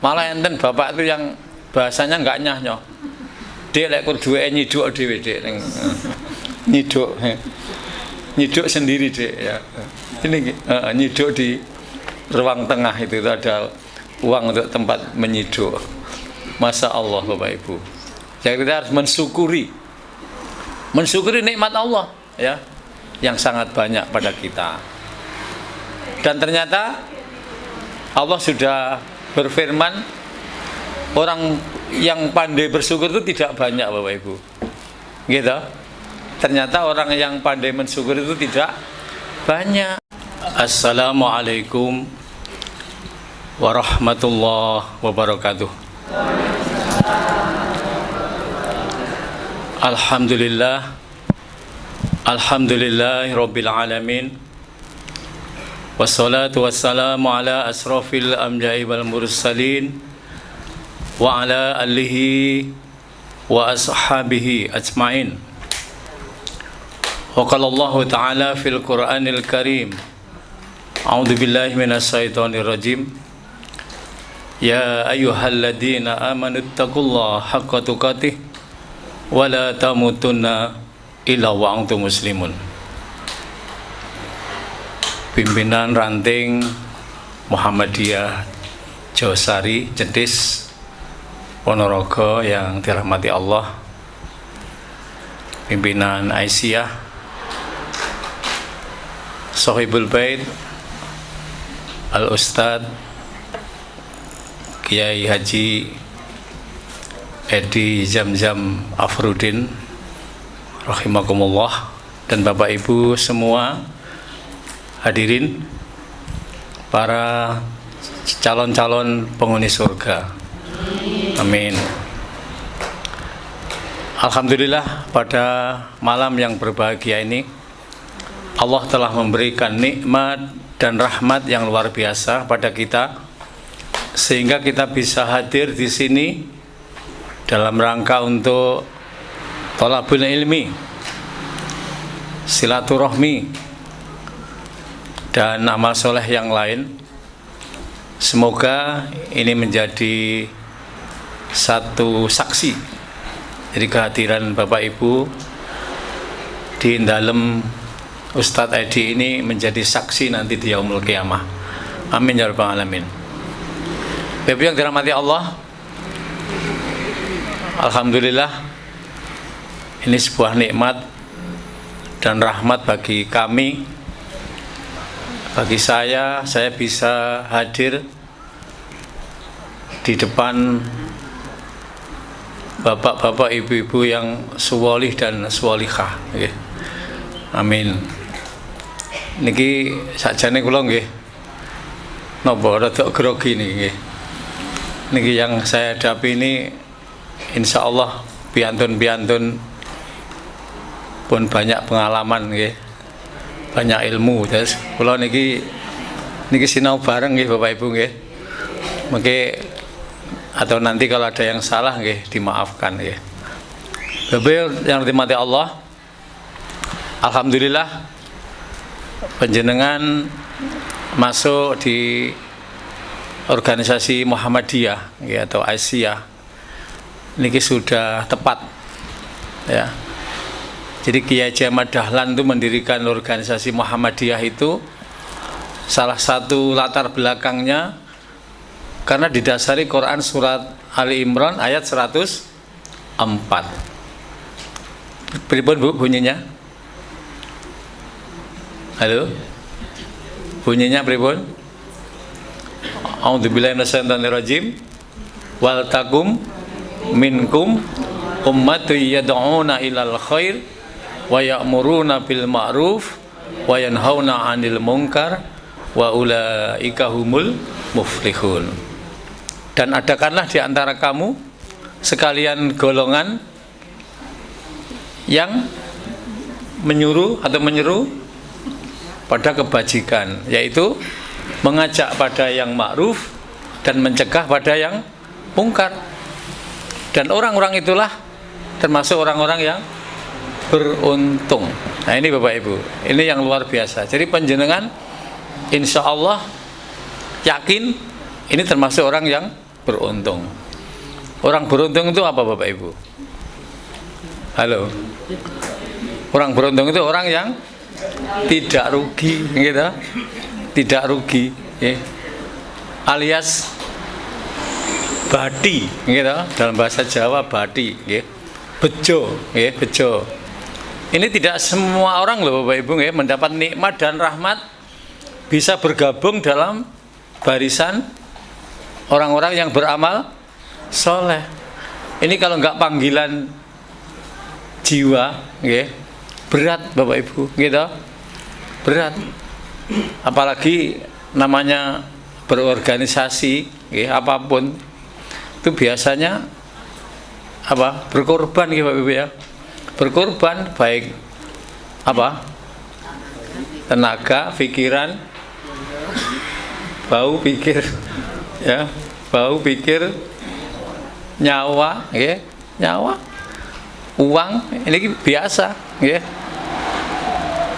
Malah enten bapak itu yang bahasanya nggak nyah-nyoh. Dia lek kur duwe nyiduk dhewe Dik ning nyiduk. Nyiduk sendiri Dik ya. Ini nyiduk di ruang tengah itu ada uang untuk tempat menyiduk. Masya Allah Bapak Ibu. Jadi kita harus mensyukuri nikmat Allah ya yang sangat banyak pada kita. Dan ternyata Allah sudah berfirman, orang yang pandai bersyukur itu tidak banyak Bapak Ibu. Gitu. Ternyata orang yang pandai mensyukur itu tidak banyak. Assalamualaikum warahmatullahi wabarakatuh. Alhamdulillahirabbil alamin. Wassalatu wassalamu ala asrafil anbiya'i wal mursalin wa ala alihi wa ashabihi ajmain. Wa qala Allah ta'ala fil Qur'anil Karim. A'udzu billahi minasy syaithanir rajim. Ya ayyuhalladzina amanu taqullaha haqqa tuqatih wa la tamutunna illa wa antum muslimun. Pimpinan ranting Muhammadiyah Jawasari Jetis Ponorogo yang dirahmati Allah, pimpinan Aisyah, Sohibul Bait, Al-Ustadz Kiai Haji Edi Zamzam Afrudin rahimakumullah, dan Bapak Ibu semua hadirin, para calon-calon penghuni surga. Amin. Alhamdulillah, pada malam yang berbahagia ini Allah telah memberikan nikmat dan rahmat yang luar biasa pada kita, sehingga kita bisa hadir di sini dalam rangka untuk thalabul ilmi, silaturahmi, dan amal soleh yang lain. Semoga ini menjadi satu saksi, jadi kehadiran Bapak Ibu di dalam Ustadz Edi ini menjadi saksi nanti di yaumul qiyamah. Amin ya rabbal alamin. Bapak yang dirahmati Allah, alhamdulillah, ini sebuah nikmat dan rahmat bagi kami, bagi saya bisa hadir di depan bapak-bapak, ibu-ibu yang suwalih dan suwalihah. Amin. Niki sakjane kula nggih napa rada grogi niki. Niki yang saya hadapi ini insya Allah piantun-piantun pun banyak pengalaman nggih, banyak ilmu. Terus kula niki sinau bareng nggih Bapak Ibu nggih. Mengke atau nanti kalau ada yang salah nggih dimaafkan nggih. Bapak yang dirahmati Allah, alhamdulillah panjenengan masuk di organisasi Muhammadiyah ya, atau Aisyah niki sudah tepat ya. Jadi Kiai Haji Ahmad Dahlan itu mendirikan organisasi Muhammadiyah itu salah satu latar belakangnya karena didasari Quran surat Ali Imran ayat 104. Pripun Bu bunyinya? Halo? Bunyinya pripun? A'udzubillahi minasyaitonir rajim. Wal takum minkum ummatun yad'una ilal khair wa ya'muruna bil ma'ruf wa yanhauna 'anil munkar wa ulaika humul muflihun. Dan adakanlah di antara kamu sekalian golongan yang menyuruh atau menyeru pada kebajikan, yaitu mengajak pada yang ma'ruf dan mencegah pada yang mungkar. Dan orang-orang itulah termasuk orang-orang yang beruntung. Nah ini Bapak Ibu, ini yang luar biasa. Jadi panjenengan insya Allah yakin ini termasuk orang yang beruntung. Orang beruntung itu apa Bapak Ibu? Halo. Orang beruntung itu orang yang tidak rugi, gitu. Tidak rugi, ya. Alias bati, gitu. Dalam bahasa Jawa bati, ya. Bejo, ya, bejo. Ini tidak semua orang loh Bapak Ibu, ya, mendapat nikmat dan rahmat bisa bergabung dalam barisan orang-orang yang beramal soleh. Ini kalau nggak panggilan jiwa, ya, berat Bapak Ibu, gitu. Berat. Apalagi namanya berorganisasi, ya, apapun itu biasanya apa? Berkorban, gitu Bapak Ibu, ya. Berkorban baik apa? Tenaga, pikiran, bau pikir, ya, bau pikir, nyawa, ya, nyawa, uang, ini biasa, ya.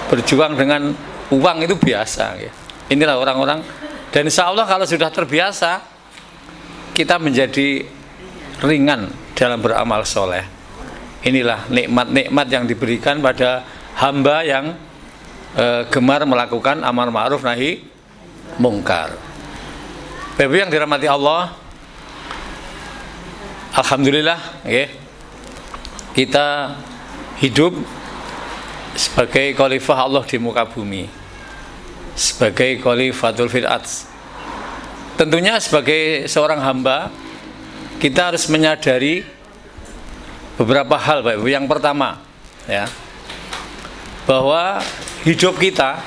Berjuang dengan uang itu biasa, ya. Inilah orang-orang, dan insya Allah kalau sudah terbiasa, kita menjadi ringan dalam beramal soleh. Inilah nikmat-nikmat yang diberikan pada hamba yang gemar melakukan amar ma'ruf nahi mungkar. Bapak yang dirahmati Allah, alhamdulillah, ya, kita hidup sebagai khalifah Allah di muka bumi, sebagai khalifatul fil ardh. Tentunya sebagai seorang hamba kita harus menyadari beberapa hal, Bapak Ibu. Yang pertama, ya, bahwa hidup kita,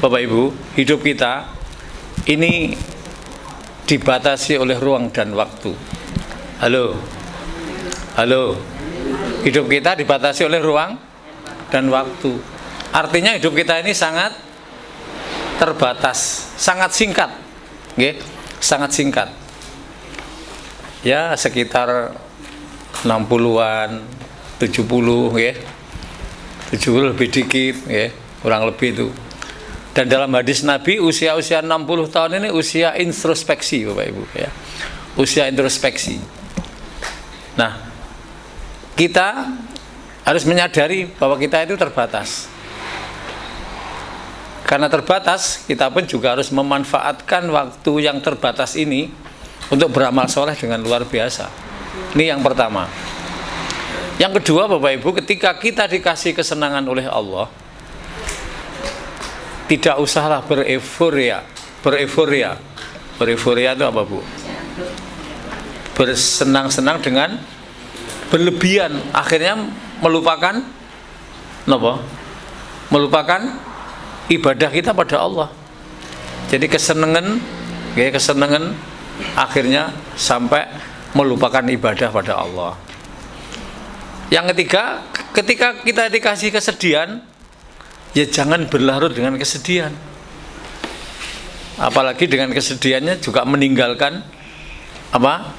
Bapak Ibu, hidup kita ini dibatasi oleh ruang dan waktu. Halo, halo, hidup kita dibatasi oleh ruang dan waktu. Artinya hidup kita ini sangat terbatas, sangat singkat, okay? Sangat singkat. Ya, sekitar 60-an, 70, ya. 70 lebih dikit, ya, kurang lebih itu. Dan dalam hadis Nabi, usia-usia 60 tahun ini usia introspeksi, Bapak Ibu, ya. Usia introspeksi. Nah, kita harus menyadari bahwa kita itu terbatas. Karena terbatas, kita pun juga harus memanfaatkan waktu yang terbatas ini untuk beramal soleh dengan luar biasa. Ini yang pertama. Yang kedua, Bapak Ibu, ketika kita dikasih kesenangan oleh Allah, tidak usahlah bereforia. Bereforia itu apa, Bu? Bersenang-senang dengan berlebihan, akhirnya melupakan apa? Melupakan ibadah kita pada Allah. Jadi kesenangan, ya, kesenangan akhirnya sampai melupakan ibadah pada Allah. Yang ketiga, ketika kita dikasih kesedihan, ya jangan berlarut dengan kesedihan. Apalagi dengan kesedihannya juga meninggalkan apa?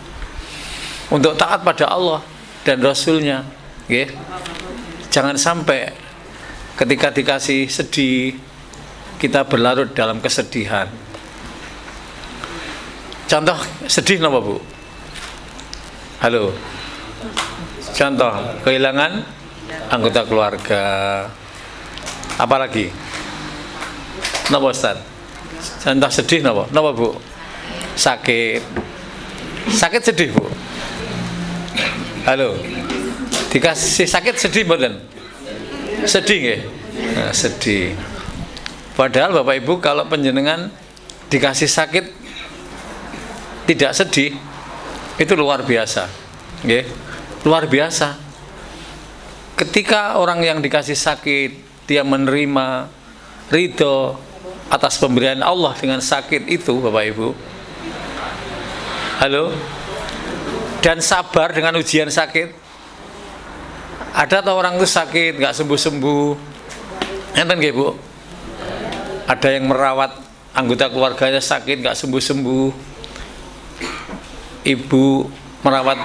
Untuk taat pada Allah dan Rasulnya, ya. Jangan sampai ketika dikasih sedih kita berlarut dalam kesedihan. Contoh sedih apa, Bu? Halo. Contoh kehilangan anggota keluarga. Apalagi? Napa, Ustaz? Contoh sedih napa? Napa, Bu? Sakit. Sakit sedih, Bu. Halo. Dikasih sakit sedih mboten? Sedih nggih? Nah, sedih. Padahal Bapak Ibu kalau panjenengan dikasih sakit tidak sedih, itu luar biasa, okay? Luar biasa. Ketika orang yang dikasih sakit, dia menerima ridho atas pemberian Allah dengan sakit itu, Bapak Ibu. Halo, dan sabar dengan ujian sakit. Ada atau orang itu sakit nggak sembuh-sembuh, enten nggih, Bu? Ada yang merawat anggota keluarganya sakit nggak sembuh-sembuh. Ibu merawat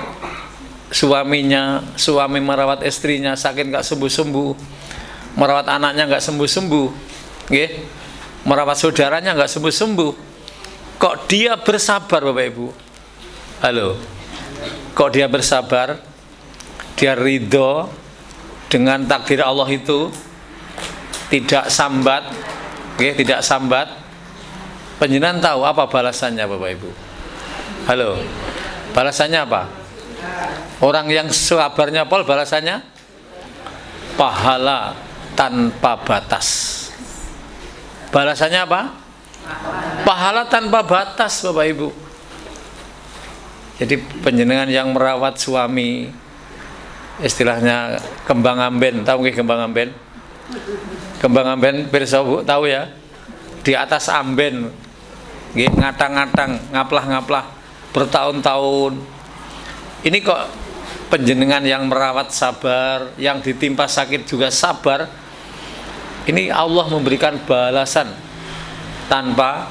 suaminya, suami merawat istrinya sakit nggak sembuh-sembuh, merawat anaknya nggak sembuh-sembuh, merawat saudaranya nggak sembuh-sembuh. Kok dia bersabar Bapak Ibu? Halo. Kok dia bersabar? Dia ridho dengan takdir Allah itu, tidak sambat, tidak sambat. Panjenengan tahu apa balasannya Bapak Ibu? Halo. Balasannya apa? Orang yang sabarnya pol balasannya pahala tanpa batas. Balasannya apa? Pahala tanpa batas Bapak Ibu. Jadi panjenengan yang merawat suami, istilahnya kembang amben, tahu nggih kembang amben? Kembang amben pirsa Bu, tahu ya? Di atas amben nggih ngatang-ngatang, ngaplah-ngaplah bertahun-tahun. Ini kok panjenengan yang merawat sabar, yang ditimpa sakit juga sabar. Ini Allah memberikan balasan tanpa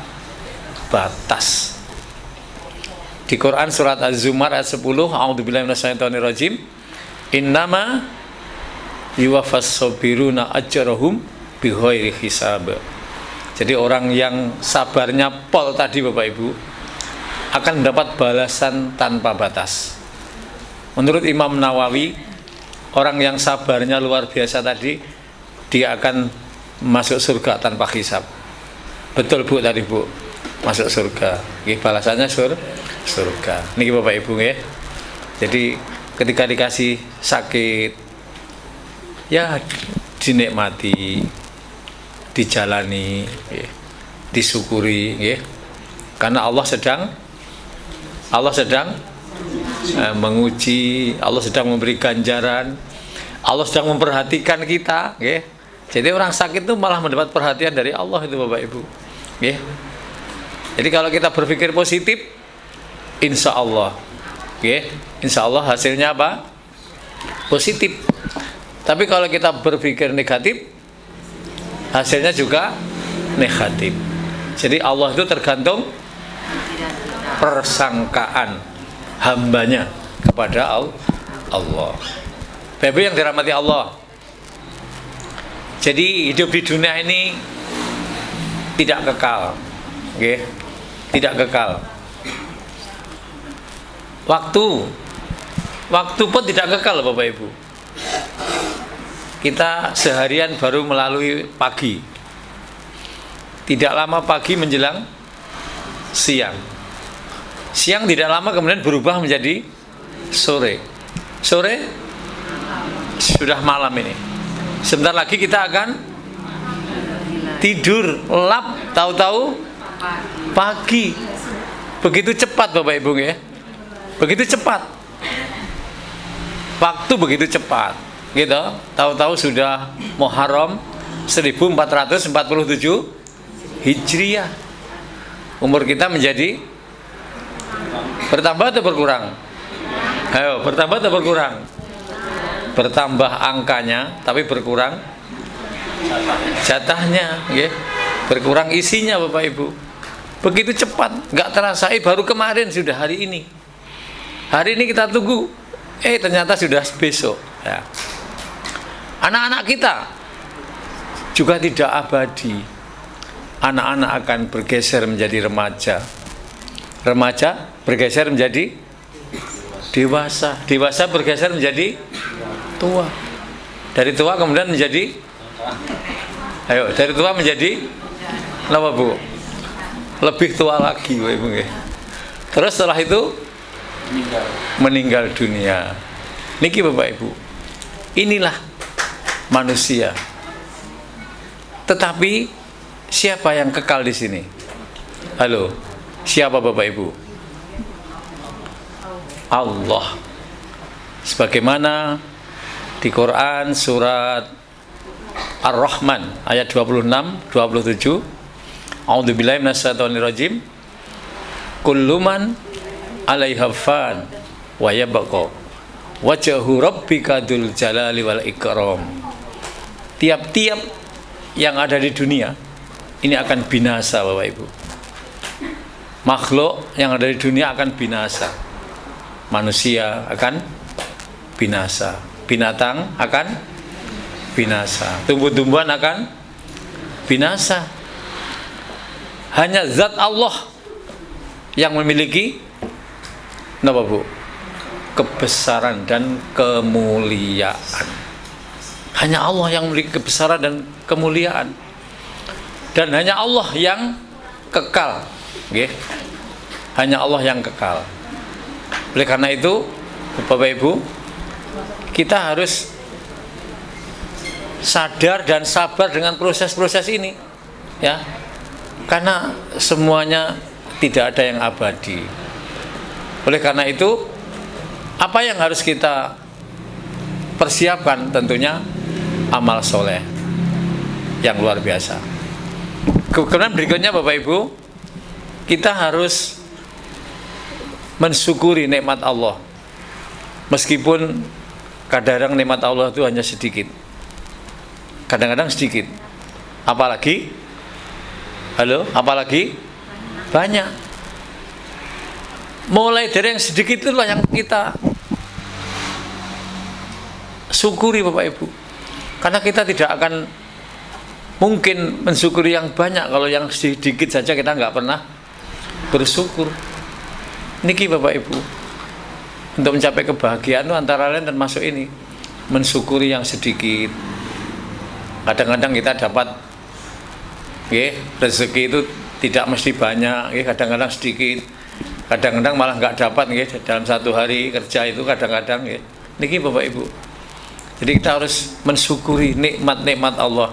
batas. Di Quran surat Az-Zumar ayat 10, a'udzubillahi minasyaitonirrajim. Innama yuwaffas sabiruna ajrahum bighairi hisab. Jadi orang yang sabarnya pol tadi Bapak Ibu akan mendapat balasan tanpa batas. Menurut Imam Nawawi, orang yang sabarnya luar biasa tadi, dia akan masuk surga tanpa hisab. Betul Bu tadi Bu, masuk surga. Ini balasannya surga. Ini Bapak Ibu ya. Jadi ketika dikasih sakit, ya dinikmati, dijalani, ya, disyukuri, ya. Karena Allah sedang menguji, Allah sedang memberi ganjaran, Allah sedang memperhatikan kita, ya. Jadi orang sakit itu malah mendapat perhatian dari Allah itu Bapak Ibu, ya. Jadi kalau kita berpikir positif, insya Allah, ya, insya Allah hasilnya apa? Positif. Tapi kalau kita berpikir negatif, hasilnya juga negatif. Jadi Allah itu tergantung persangkaan hambanya kepada Allah. Bapak yang dirahmati Allah. Jadi hidup di dunia ini tidak kekal, okay? Tidak kekal. Waktu pun tidak kekal Bapak Ibu. Kita seharian baru melalui pagi. Tidak lama pagi menjelang siang. Siang tidak lama kemudian berubah menjadi sore. Sore sudah malam ini. Sebentar lagi kita akan tidur lap, tahu-tahu pagi. Begitu cepat Bapak Ibu ya. Begitu cepat. Waktu begitu cepat. Gitu. Tahu-tahu sudah Muharram 1447 Hijriah. Umur kita menjadi bertambah atau berkurang? Ayo, bertambah atau berkurang? Bertambah angkanya, tapi berkurang jatahnya, ya. Berkurang isinya Bapak Ibu. Begitu cepat, nggak terasa. Baru kemarin sudah hari ini. Hari ini kita tunggu, ternyata sudah besok. Ya. Anak-anak kita juga tidak abadi. Anak-anak akan bergeser menjadi remaja. Remaja bergeser menjadi dewasa. Dewasa bergeser menjadi tua. Dari tua kemudian menjadi dari tua menjadi apa Bu? Lebih tua lagi Ibu. Terus setelah itu meninggal dunia. Niki Bapak Ibu. Inilah manusia. Tetapi siapa yang kekal di sini? Halo. Siapa Bapak Ibu? Allah. Sebagaimana di Quran surat Ar-Rahman ayat 26 27, A'udzubillahi minasyaitonirrajim. Kullu man 'alaiha fan wa yabqa wajhu rabbika dzul jalali wal ikram. Tiap-tiap yang ada di dunia ini akan binasa Bapak Ibu. Makhluk yang ada di dunia akan binasa. Manusia akan binasa. Binatang akan binasa. Tumbuh-tumbuhan akan binasa. Hanya zat Allah yang memiliki napa Bu? Kebesaran dan kemuliaan. Hanya Allah yang memiliki kebesaran dan kemuliaan. Dan hanya Allah yang kekal. Nggih. Hanya Allah yang kekal. Oleh karena itu, Bapak Ibu, kita harus sadar dan sabar dengan proses-proses ini, ya. Karena semuanya tidak ada yang abadi. Oleh karena itu, apa yang harus kita persiapkan? Tentunya amal soleh yang luar biasa. Kemudian berikutnya Bapak Ibu, kita harus mensyukuri nikmat Allah. Meskipun kadang-kadang nikmat Allah itu hanya sedikit. Kadang-kadang sedikit. Apalagi banyak. Mulai dari yang sedikit itulah yang kita syukuri Bapak Ibu. Karena kita tidak akan mungkin mensyukuri yang banyak kalau yang sedikit saja kita nggak pernah bersyukur. Niki Bapak Ibu, untuk mencapai kebahagiaan itu antara lain termasuk ini, mensyukuri yang sedikit. Kadang-kadang kita dapat rezeki itu tidak mesti banyak, kadang-kadang sedikit, kadang-kadang malah nggak dapat dalam satu hari kerja itu kadang-kadang. Niki Bapak Ibu, jadi kita harus mensyukuri nikmat-nikmat Allah.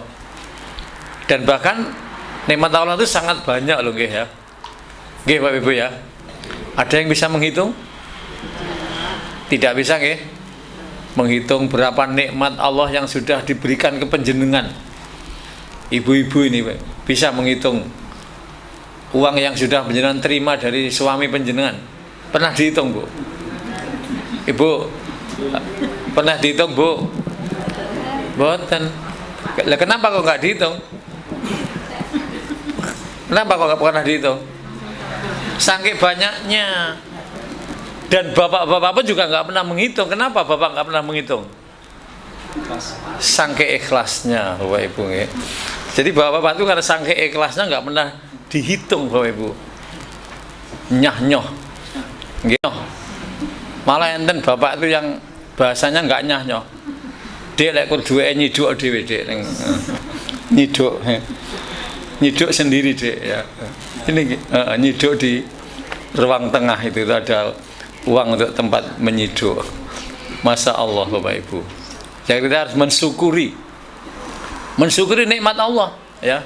Dan bahkan nikmat Allah itu sangat banyak loh ya. Bapak Ibu ya. Ada yang bisa menghitung? Tidak bisa menghitung berapa nikmat Allah yang sudah diberikan ke panjenengan. Ibu-ibu ini bisa menghitung uang yang sudah panjenengan terima dari suami panjenengan. Pernah dihitung, Bu? Ibu pernah dihitung, Bu? Boten. Lah kenapa kok nggak dihitung? Kenapa kok nggak pernah dihitung? Saking banyaknya. Dan bapak-bapak pun juga nggak pernah menghitung. Kenapa bapak nggak pernah menghitung? Saking ikhlasnya, Bapak Ibu. Jadi bapak-bapak itu karena saking ikhlasnya nggak pernah dihitung, Bapak Ibu. Nyah-nyoh. Malah enten bapak itu yang bahasanya nggak nyah-nyoh. Dia lek duwe nyiduk dhewe Dik ning nyiduk sendiri Dik ya. Ini nyiduk di ruang tengah itu ada uang untuk tempat menyiduk. Masya Allah Bapak Ibu. Jadi kita harus mensyukuri nikmat Allah ya,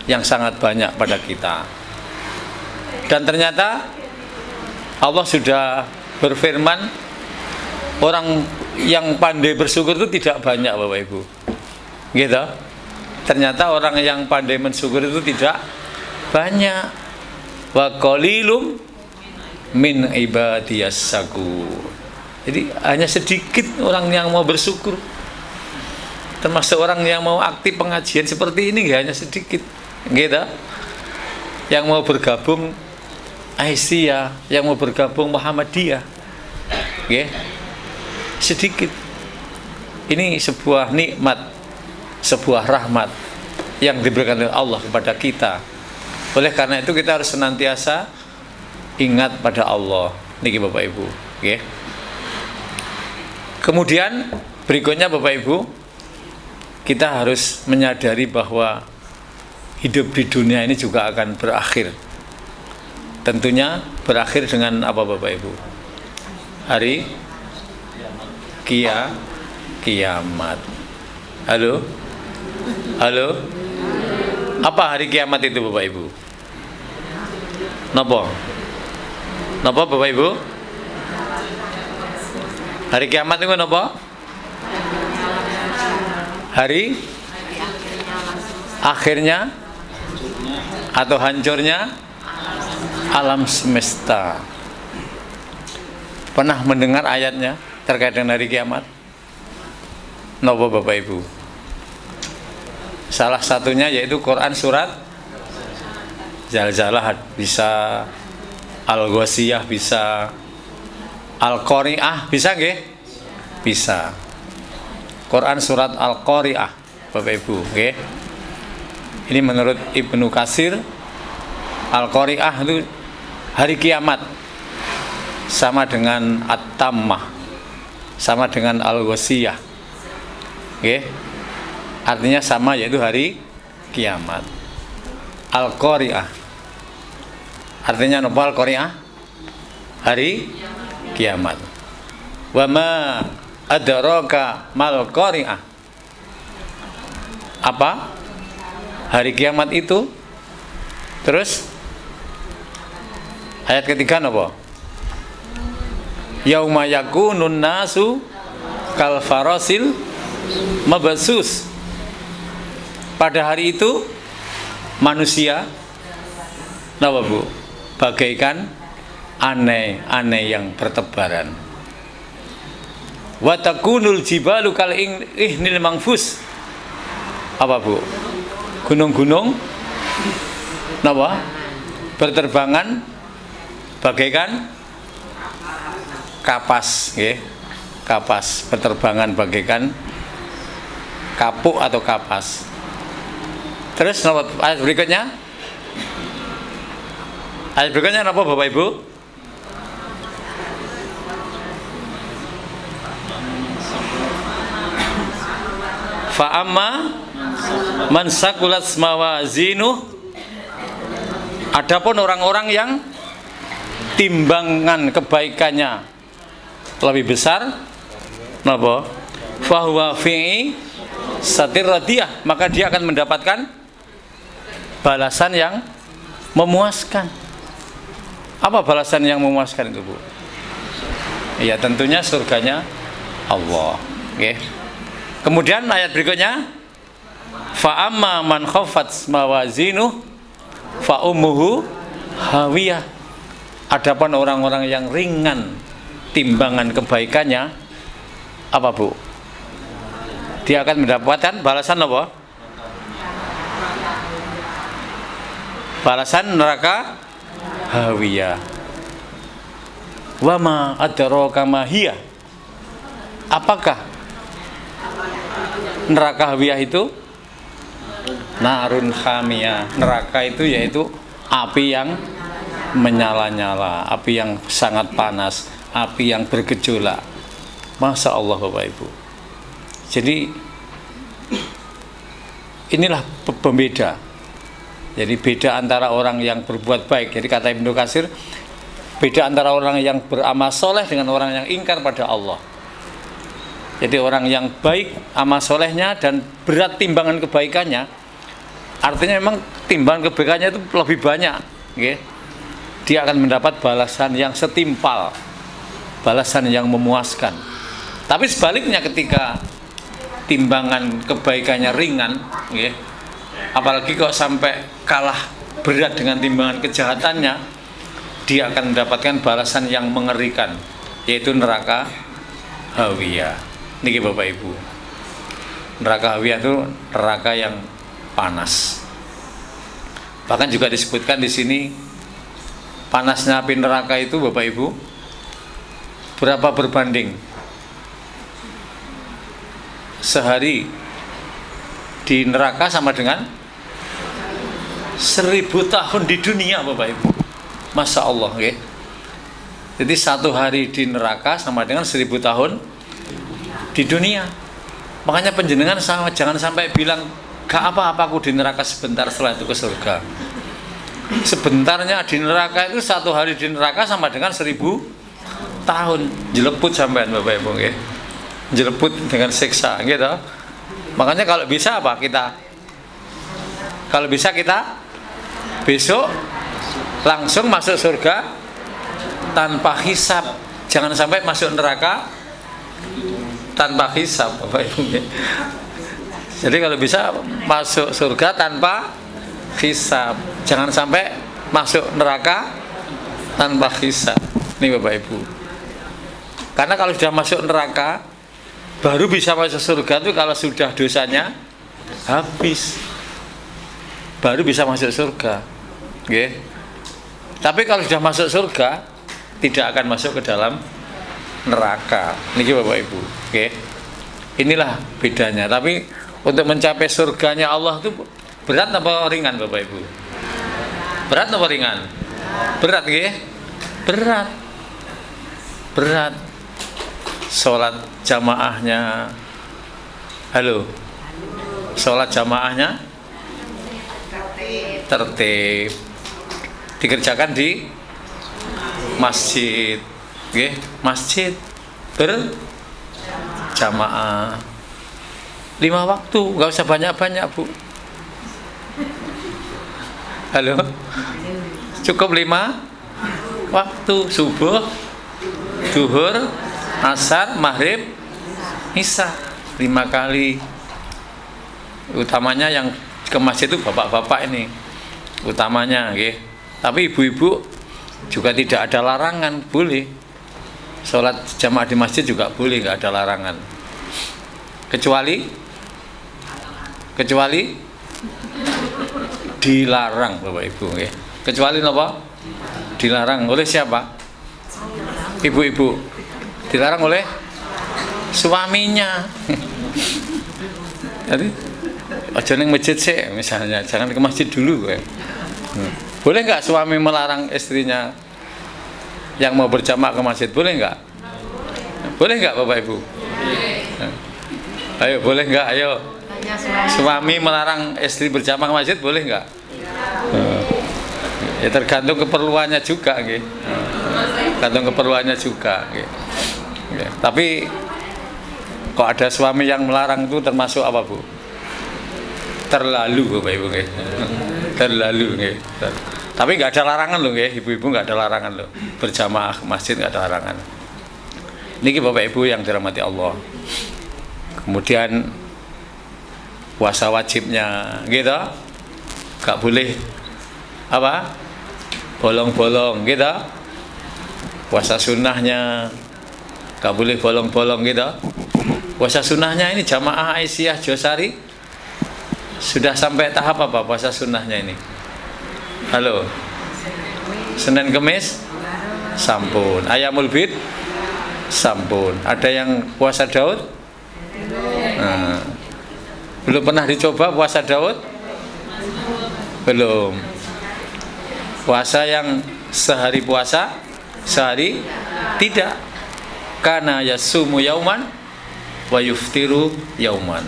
yang sangat banyak pada kita. Dan ternyata Allah sudah berfirman, orang yang pandai bersyukur itu tidak banyak Bapak Ibu. Gitu. Ternyata orang yang pandai mensyukur itu tidak banyak. Wa qalilum min ibadiyas syakur. Jadi hanya sedikit orang yang mau bersyukur. Termasuk orang yang mau aktif pengajian seperti ini hanya sedikit. Gitu. Yang mau bergabung Aisyah, yang mau bergabung Muhammadiyah. Sedikit. Ini sebuah nikmat, sebuah rahmat yang diberikan oleh Allah kepada kita. Oleh karena itu kita harus senantiasa ingat pada Allah. Niki Bapak Ibu. Kemudian berikutnya Bapak Ibu, kita harus menyadari bahwa hidup di dunia ini juga akan berakhir. Tentunya berakhir dengan apa Bapak Ibu? Hari kiamat. Halo? Apa hari kiamat itu Bapak Ibu? Napa Bapak Ibu? Hari kiamat itu napa? Hari akhirnya atau hancurnya alam semesta. Pernah mendengar ayatnya terkait dengan hari kiamat? Napa Bapak Ibu? Salah satunya yaitu Quran surat Zalzalah, bisa Al-Ghasyiyah, bisa Al-Qari'ah, bisa nggih? Bisa. Quran surat Al-Qari'ah, Bapak Ibu, nggih. Ini menurut Ibnu Katsir, Al-Qari'ah itu Hari kiamat sama dengan at-tammah, sama dengan al-wasiyah. Oke. Artinya sama, yaitu hari kiamat. Al-qari'ah. Artinya apa al-qari'ah? Hari kiamat. Wa ma adraka mal qari'ah. Apa? Hari kiamat itu. Terus ayat ketiga apa? Yauma yakunun nasu kal farasil mabsus. Pada hari itu manusia napa Bu? Bagaikan aneh-aneh yang bertebaran. Wa takunul jibalu kal ihnil manfus. Apa Bu? Gunung-gunung napa? Berterbangan bagaikan kapas, nggih. Kapas, berterbangan bagaikan kapuk atau kapas. Terus napa ayat berikutnya? Ayat berikutnya napa Bapak Ibu? Fa amma man saqulat mawazinuh. Adapun orang-orang yang timbangan kebaikannya lebih besar, napa? Fahuwa fi satir radiyah, maka dia akan mendapatkan balasan yang memuaskan. Apa balasan yang memuaskan itu Bu? Ya tentunya surganya Allah. Oke. Kemudian ayat berikutnya, fa amma man khaffat mawazinuh fa ummuhu hawiyah. Adapun orang-orang yang ringan timbangan kebaikannya, apa Bu? Dia akan mendapatkan balasan apa? Balasan neraka hawiyah. Wa ma adraka ma hiya. Apakah neraka hawiyah itu? Narun khamiyah. Neraka itu yaitu api yang menyala-nyala, api yang sangat panas, api yang bergejolak. Masya Allah Bapak Ibu. Jadi inilah pembeda. Jadi beda antara orang yang berbuat baik. Jadi kata Ibnu Katsir, beda antara orang yang beramal soleh dengan orang yang ingkar pada Allah. Jadi orang yang baik amal solehnya dan berat timbangan kebaikannya, artinya memang timbangan kebaikannya itu lebih banyak, okay? Dia akan mendapat balasan yang setimpal, balasan yang memuaskan. Tapi sebaliknya ketika timbangan kebaikannya ringan, okay? Apalagi kok sampai kalah berat dengan timbangan kejahatannya, dia akan mendapatkan balasan yang mengerikan, yaitu neraka hawiyah. Niki Bapak Ibu, neraka hawiyah itu neraka yang panas. Bahkan juga disebutkan di sini panasnya api neraka itu Bapak Ibu berapa berbanding sehari di neraka sama dengan 1000 tahun di dunia Bapak Ibu. Masya Allah, okay? Jadi satu hari di neraka sama dengan 1000 tahun di dunia. Makanya penjenengan jangan sampai bilang gak apa-apa aku di neraka sebentar, setelah itu ke surga. Sebentarnya di neraka itu satu hari di neraka sama dengan 1000 tahun. Jeleput sampean Bapak Ibu, okay? Jeleput dengan siksa, gitu. Makanya kalau bisa apa kita? Kalau bisa kita besok langsung masuk surga tanpa hisab. Jangan sampai masuk neraka tanpa hisab, Bapak Ibu. Jadi kalau bisa masuk surga tanpa hisab. Jangan sampai masuk neraka tanpa hisab. Ini Bapak Ibu. Karena kalau sudah masuk neraka, baru bisa masuk surga itu kalau sudah dosanya habis. Baru bisa masuk surga. Okay. Tapi kalau sudah masuk surga, tidak akan masuk ke dalam neraka. Niki Bapak Ibu. Okay. Inilah bedanya. Tapi untuk mencapai surganya Allah itu berat apa ringan Bapak Ibu? Berat apa ringan? Berat nggih? Berat. Berat. Salat jamaahnya. Halo. Salat jamaahnya tertib. Dikerjakan di masjid. Nggih, masjid berjamaah. 5 waktu, enggak usah banyak-banyak, Bu. Halo. Cukup 5 waktu, subuh, zuhur, asar, maghrib, isya, 5 kali. Utamanya yang ke masjid itu bapak-bapak ini. Utamanya, nggih. Tapi ibu-ibu juga tidak ada larangan, boleh. Sholat jamaah di masjid juga boleh, nggak ada larangan. Kecuali dilarang, Bapak Ibu, nggih. Kecuali apa? Dilarang oleh siapa? Ibu-ibu. Dilarang oleh suaminya. Jadi aja ning masjid sih misalnya, jangan ke masjid dulu gue. Boleh nggak suami melarang istrinya yang mau berjamaah ke masjid? Boleh nggak? Boleh nggak Bapak Ibu? Ayo, boleh nggak? Ayo. Suami melarang istri berjamaah ke masjid, boleh nggak? Ya tergantung keperluannya juga, gitu. Tergantung keperluannya juga, gitu. Tapi kok ada suami yang melarang itu termasuk apa, Bu? Terlalu, Bapak Ibu, gitu. Terlalu, gitu. Tapi nggak ada larangan loh, gitu. Ibu-ibu nggak ada larangan loh. Berjamaah ke masjid nggak ada larangan. Niki Bapak Ibu yang dirahmati Allah. Kemudian puasa wajibnya, gitu. Nggak boleh apa? Bolong-bolong, gitu. Puasa sunnahnya gak boleh bolong-bolong, gitu. Puasa sunnahnya ini jamaah Aisyah Josari sudah sampai tahap apa puasa sunnahnya ini? Halo. Senin Kemis sampun. Ayamul Bid sampun. Ada yang puasa Daud? Nah, belum pernah dicoba puasa Daud? Belum. Puasa yang sehari puasa, sehari tidak. Kana yasumu yauman wa yuftiru yauman.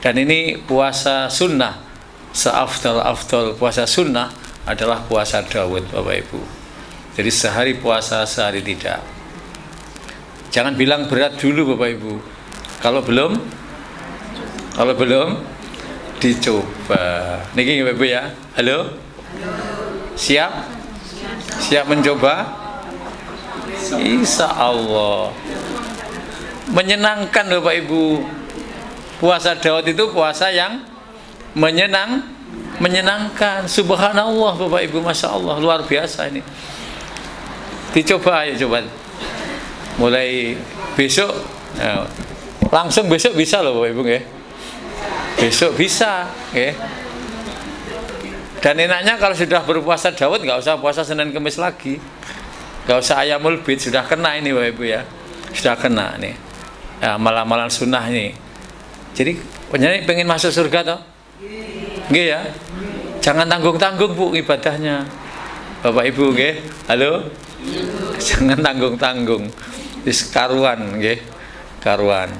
Dan ini puasa sunnah. Seafdal puasa sunnah adalah puasa Daud, Bapak Ibu. Jadi sehari puasa, sehari tidak. Jangan bilang berat dulu, Bapak Ibu. Kalau belum dicoba. Niki Bapak Ibu ya. Halo. Siap? Siap mencoba? Insya Allah. Menyenangkan Bapak Ibu. Puasa Daud itu puasa yang menyenangkan. Subhanallah Bapak Ibu, Masya Allah, luar biasa ini. Dicoba, ayo coba. Mulai besok, langsung besok bisa loh Bapak Ibu, ya. Besok bisa, ya. Dan enaknya kalau sudah berpuasa Daud nggak usah puasa Senin Kemis lagi, nggak usah Ayamul Bid, sudah kena ini Bapak Ibu ya, sudah kena nih ya, amalan-amalan sunnah ini. Jadi pengen masuk surga toh, nggih ya, jangan tanggung-tanggung Bu ibadahnya Bapak Ibu, nggih. Halo, jangan tanggung-tanggung, wis karuan, nggih, karuan.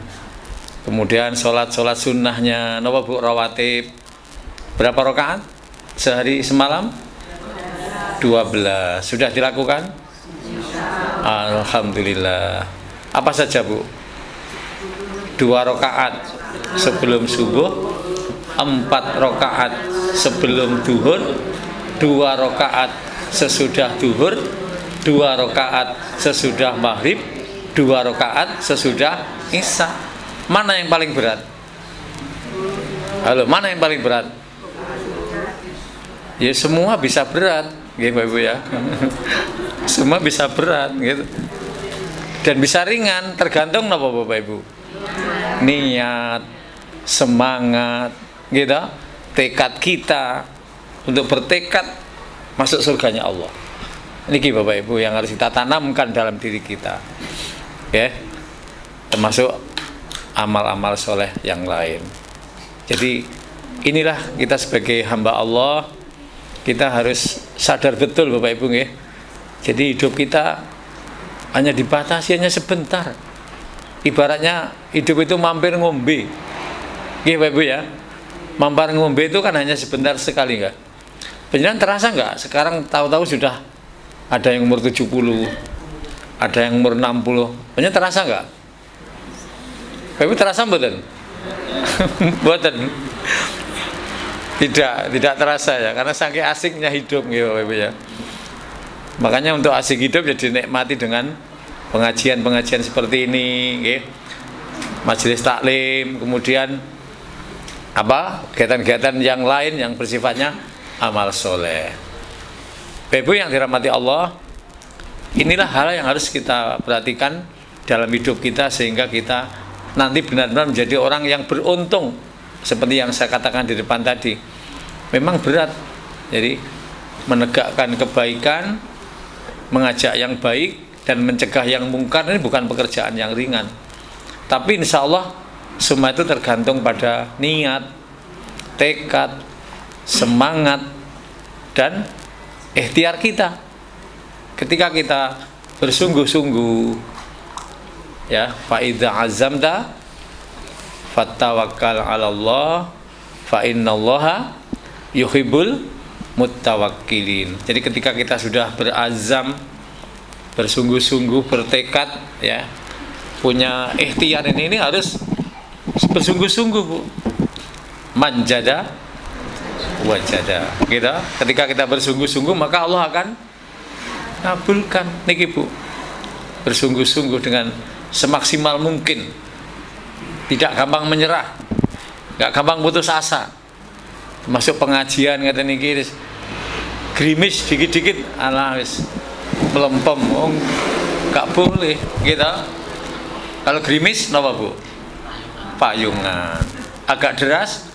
Kemudian sholat sunnahnya, napa Bu, rawatib berapa rakaat? Sehari semalam 12. Sudah dilakukan? Alhamdulillah. Apa saja Bu? 2 rakaat sebelum subuh, 4 rakaat sebelum duhur, 2 rakaat sesudah duhur, 2 rakaat sesudah maghrib, 2 rakaat sesudah isya. Mana yang paling berat? Halo, mana yang paling berat? Ya semua bisa berat, gitu Bapak Ibu ya. Semua bisa berat, gitu. Dan bisa ringan, tergantung apa Bapak Ibu. Niat, semangat, gitu. Tekad kita untuk bertekad masuk surganya Allah. Ini Bapak Ibu yang harus kita tanamkan dalam diri kita, ya. Termasuk amal-amal soleh yang lain. Jadi inilah kita sebagai hamba Allah. Kita harus sadar betul Bapak Ibu nggih. Jadi hidup kita hanya dibatasi hanya sebentar. Ibaratnya hidup itu mampir ngombe. Nggih Bapak Ibu ya. Mampir ngombe itu kan hanya sebentar sekali enggak? Penjenengan terasa enggak? Sekarang tahu-tahu sudah ada yang umur 70, ada yang umur 60. Penjenengan terasa enggak? Bapak Ibu terasa mboten? Mboten. Tidak terasa ya, karena saking asiknya hidup gitu Bapak Ibu ya. Makanya untuk asik hidup ya dinikmati dengan pengajian-pengajian seperti ini, gitu. Majelis taklim, kemudian apa kegiatan-kegiatan yang lain yang bersifatnya amal soleh. Bapak Ibu yang dirahmati Allah, inilah hal yang harus kita perhatikan dalam hidup kita sehingga kita nanti benar-benar menjadi orang yang beruntung. Seperti yang saya katakan di depan tadi, memang berat. Jadi menegakkan kebaikan, mengajak yang baik dan mencegah yang mungkar ini bukan pekerjaan yang ringan. Tapi insya Allah semua itu tergantung pada niat, tekad, semangat, dan ikhtiar kita. Ketika kita bersungguh-sungguh, ya, fa idza azamta fattawakkal 'ala Allah fa innallaha yuhibbul muttawakkilin. Jadi ketika kita sudah berazam, bersungguh-sungguh, bertekad, ya, punya ikhtiar ini harus bersungguh-sungguh, Bu. Manjada wajada. Gitu. Ketika kita bersungguh-sungguh maka Allah akan kabulkan niki, Bu. Bersungguh-sungguh dengan semaksimal mungkin. Tidak gampang menyerah. Enggak gampang putus asa. Masuk pengajian ngeten niki grimis dikit-dikit ala wis melempem. Oh, enggak boleh, gitu. Kalau grimis napa, Bu? Payungan. Agak deras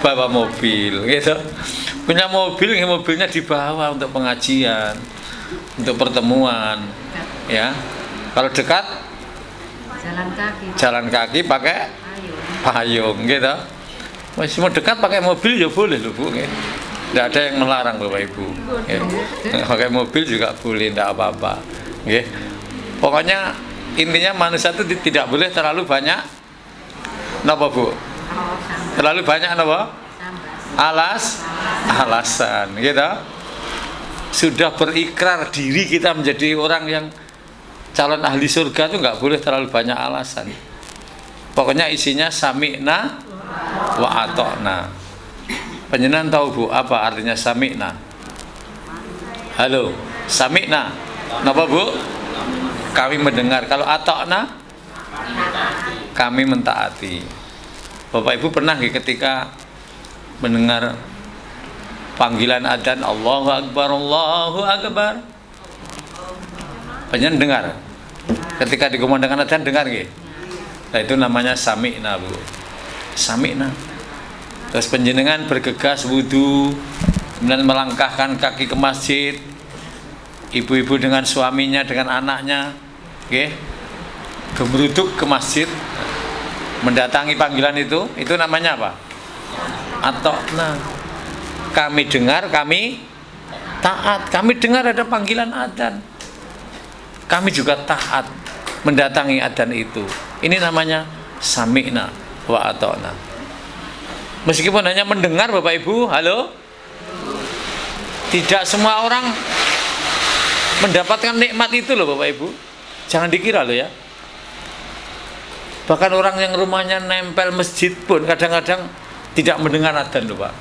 bawa mobil, gitu. Punya mobil, mobilnya dibawa untuk pengajian, untuk pertemuan, ya. Kalau dekat jalan kaki pakai payung, gitu. Masih mau dekat pakai mobil ya boleh loh, Bu. Tidak ada yang melarang Bapak Ibu. Ya. Pakai mobil juga boleh, tidak apa-apa. Ya. Pokoknya intinya manusia itu tidak boleh terlalu banyak napa, Bu? Terlalu banyak napa? Alasan, gitu. Sudah berikrar diri kita menjadi orang yang calon ahli surga itu nggak boleh terlalu banyak alasan. Pokoknya isinya sami'na wa ata'na. Panjenengan tahu, Bu, apa artinya sami'na? Halo, sami'na. Napa, Bu? Kami mendengar. Kalau ata'na, kami mentaati. Bapak Ibu pernah ketika mendengar panggilan adzan Allahu Akbar, Allahu Akbar, panjenengan dengar? Ketika dikumandangkan adzan dengar nggih? Nah, itu namanya sami'na, Bu. Sami'na. Terus panjenengan bergegas wudu, kemudian melangkahkan kaki ke masjid. Ibu-ibu dengan suaminya, dengan anaknya, okay, gemeruduk ke masjid, mendatangi panggilan itu namanya apa? Atokna. Kami dengar, kami taat. Kami dengar ada panggilan adzan, kami juga taat mendatangi adzan itu. Ini namanya sami'na wa atokna. Meskipun hanya mendengar, Bapak Ibu, halo, tidak semua orang mendapatkan nikmat itu loh, Bapak Ibu. Jangan dikira loh ya. Bahkan orang yang rumahnya nempel masjid pun kadang-kadang tidak mendengar adzan loh, Pak.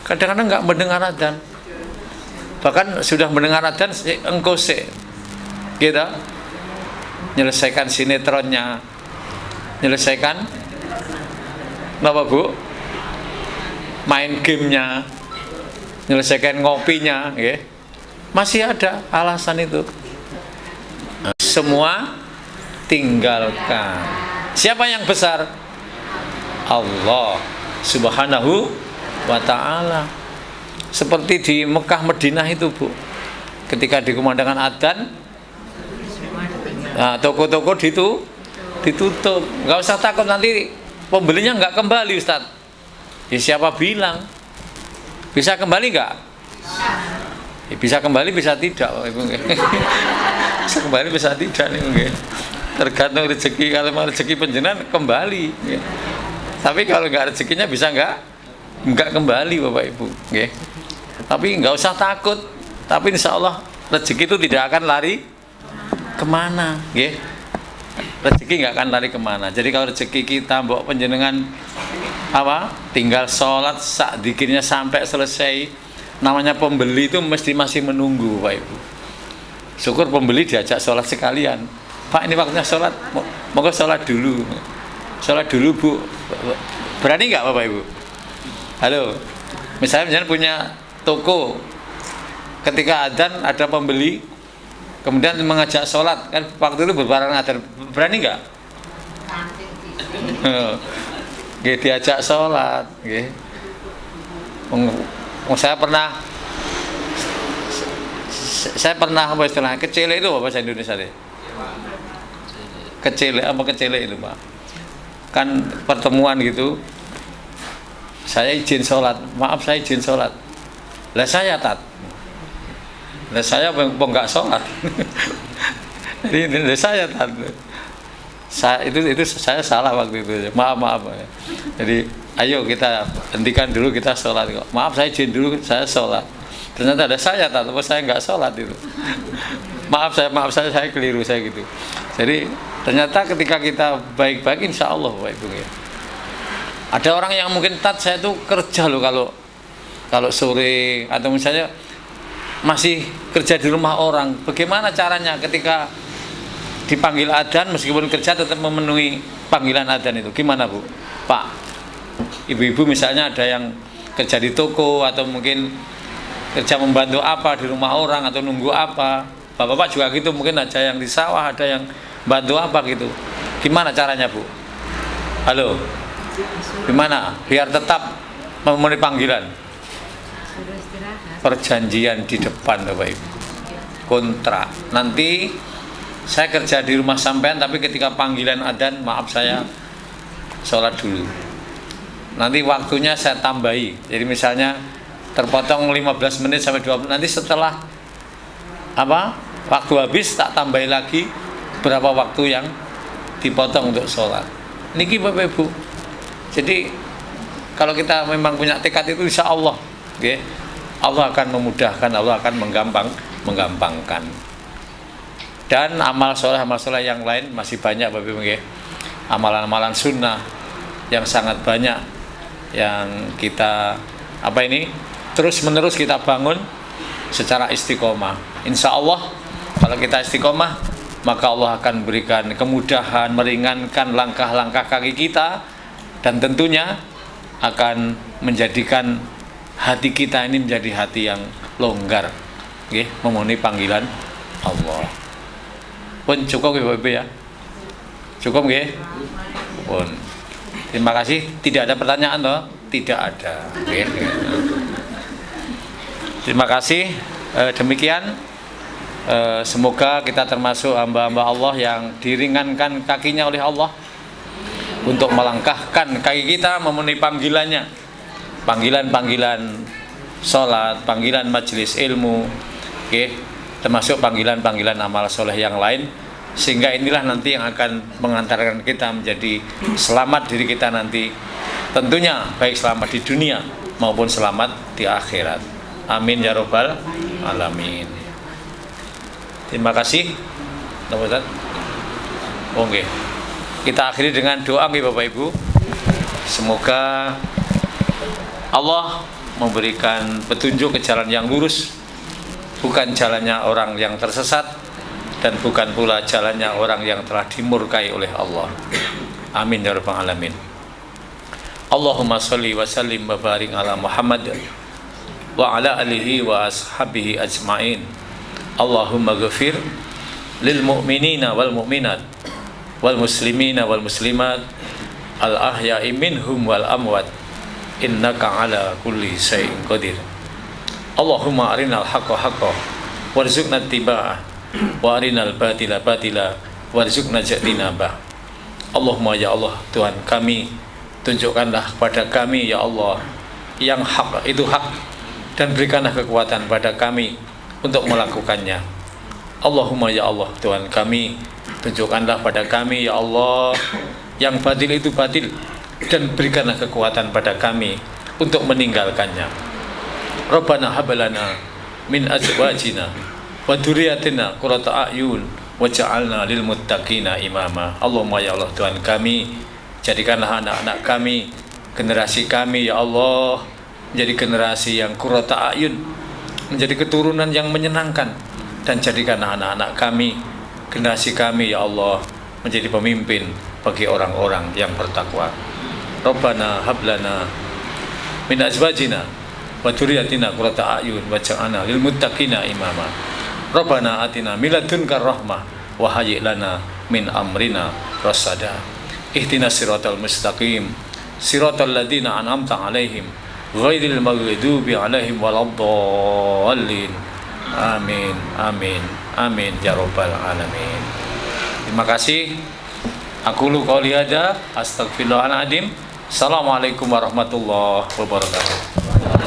Kadang-kadang enggak mendengar adzan. Bahkan sudah mendengar adzan engkau sih, gitu. Menyelesaikan sinetronnya, menyelesaikan apa, Bu? Main gamenya, menyelesaikan ngopinya, ya. Masih ada alasan itu. Semua tinggalkan. Siapa yang besar? Allah Subhanahu wa ta'ala. Seperti di Mekah Madinah itu, Bu. Ketika dikumandangkan adzan, nah, toko-toko ditutup. Enggak usah takut nanti pembelinya enggak kembali, Ustaz. Ya siapa bilang? Bisa kembali nggak? Ya, bisa kembali, bisa tidak, Bapak Ibu. Bisa kembali, bisa tidak nih, nggih. Tergantung rezeki. Kalau mau rezeki panjenengan kembali, nggih. Tapi kalau nggak rezekinya bisa nggak kembali, Bapak Ibu, nggih. Tapi nggak usah takut. Tapi insya Allah rezeki itu tidak akan lari kemana, nggih. Rezeki nggak akan lari kemana. Jadi kalau rezeki kita mbok panjenengan tinggal sholat sak dikirnya sampai selesai, namanya pembeli itu mesti masih menunggu, Pak Ibu. Syukur pembeli diajak sholat sekalian. Pak, ini waktunya sholat, monggo sholat dulu. Sholat dulu, Bu. Berani nggak Bapak Ibu? Halo, misalnya punya toko, ketika adzan ada pembeli, kemudian mengajak sholat, kan waktu itu berbarengan adzan, berani nggak? Nggih, diajak sholat, nggih. Saya pernah apa istilahnya, kecele itu apa bahasa Indonesia deh? Kecele itu, Pak? Kan pertemuan gitu, saya izin sholat, maaf saya izin sholat, lah saya nggak sholat. Jadi saya itu saya salah waktu itu, maaf. Jadi ayo kita hentikan dulu, kita sholat. Maaf saya izin dulu, saya sholat. Ternyata ada saya tapi saya nggak sholat itu. Maaf saya keliru saya gitu. Jadi ternyata ketika kita baik-baik, insya Allah Bapak Ibu ya. Ada orang yang mungkin saya tuh kerja loh kalau sore atau misalnya masih kerja di rumah orang. Bagaimana caranya ketika dipanggil adzan meskipun kerja tetap memenuhi panggilan adzan itu? Gimana Bu? Pak, ibu-ibu misalnya ada yang kerja di toko atau mungkin kerja membantu apa di rumah orang atau nunggu apa. Bapak-bapak juga gitu, mungkin ada yang di sawah, ada yang bantu apa gitu. Gimana caranya Bu? Halo? Gimana? Biar tetap memenuhi panggilan. Perjanjian di depan Bapak Ibu. Kontrak. Nanti saya kerja di rumah sampean, tapi ketika panggilan adzan, maaf saya sholat dulu. Nanti waktunya saya tambahi. Jadi misalnya terpotong 15 menit sampai 20 menit. Nanti setelah waktu habis tak tambahi lagi berapa waktu yang dipotong untuk sholat. Niki Bapak Ibu. Jadi kalau kita memang punya tekad itu, insya Allah, okay, Allah akan memudahkan, Allah akan menggampangkan. Dan amal soleh yang lain masih banyak Bapak Ibu, okay? Amalan-amalan sunnah yang sangat banyak yang kita terus menerus kita bangun secara istiqomah. Insya Allah kalau kita istiqomah, maka Allah akan berikan kemudahan, meringankan langkah-langkah kaki kita, dan tentunya akan menjadikan hati kita ini menjadi hati yang longgar, okay, memenuhi panggilan Allah. Pun cukup Bapak Ibu ya? Cukup nggih? Pun. Terima kasih. Tidak ada pertanyaan toh? Tidak ada. Okay. Terima kasih. Demikian. Semoga kita termasuk hamba-hamba Allah yang diringankan kakinya oleh Allah untuk melangkahkan kaki kita memenuhi panggilannya. Panggilan-panggilan sholat, panggilan majelis ilmu, okay, termasuk panggilan-panggilan amal soleh yang lain, sehingga inilah nanti yang akan mengantarkan kita menjadi selamat diri kita nanti, tentunya baik selamat di dunia maupun selamat di akhirat. Amin ya robbal alamin. Terima kasih Ustaz. Oke. Kita akhiri dengan doa nggih Bapak Ibu. Semoga Allah memberikan petunjuk ke jalan yang lurus, bukan jalannya orang yang tersesat, dan bukan pula jalannya orang yang telah dimurkai oleh Allah. Amin ya rabbal alamin. Allahumma sholli wa sallim wa barik ala Muhammad wa ala alihi wa ashabihi ajmain. Allahumma ghafir lil mu'minina wal mu'minat wal muslimina wal muslimat al ahya'i minhum wal amwat innaka ala kulli syai'in qadir. Allahumma arinal haqqa haqqa warzuqna ittiba'ah wa arinal batila batila warzuqna ijtinabah. Allahumma ya Allah, Tuhan kami, tunjukkanlah kepada kami ya Allah yang hak itu hak, dan berikanlah kekuatan pada kami untuk melakukannya. Allahumma ya Allah, Tuhan kami, tunjukkanlah pada kami ya Allah yang batil itu batil, dan berikanlah kekuatan pada kami untuk meninggalkannya. Rabbana hablana min azwajina wa dzurriyyatina qurrata a'yun waj'alna lil muttaqina imama. Allahumma ya Allah, Tuhan kami, jadikanlah anak-anak kami, generasi kami ya Allah, menjadi generasi yang qurrata a'yun, menjadi keturunan yang menyenangkan, dan jadikanlah anak-anak kami, generasi kami ya Allah, menjadi pemimpin bagi orang-orang yang bertakwa. Rabbana hablana min azwajina wa dzurriyyatina qurrata a'yun waj'alna lil muttaqina imama. Rabbana atina min ladunka rahmah wa hayyi' lana min amrina rasada. Ihdinas siratal mustaqim, siratal ladzina an'amta 'alaihim ghairil maghdubi 'alaihim waladdallin. Amin amin amin ya rabbal alamin. Terima kasih. Aku lu qouli hadza, astaghfirullahaladzim. Assalamualaikum warahmatullahi wabarakatuh.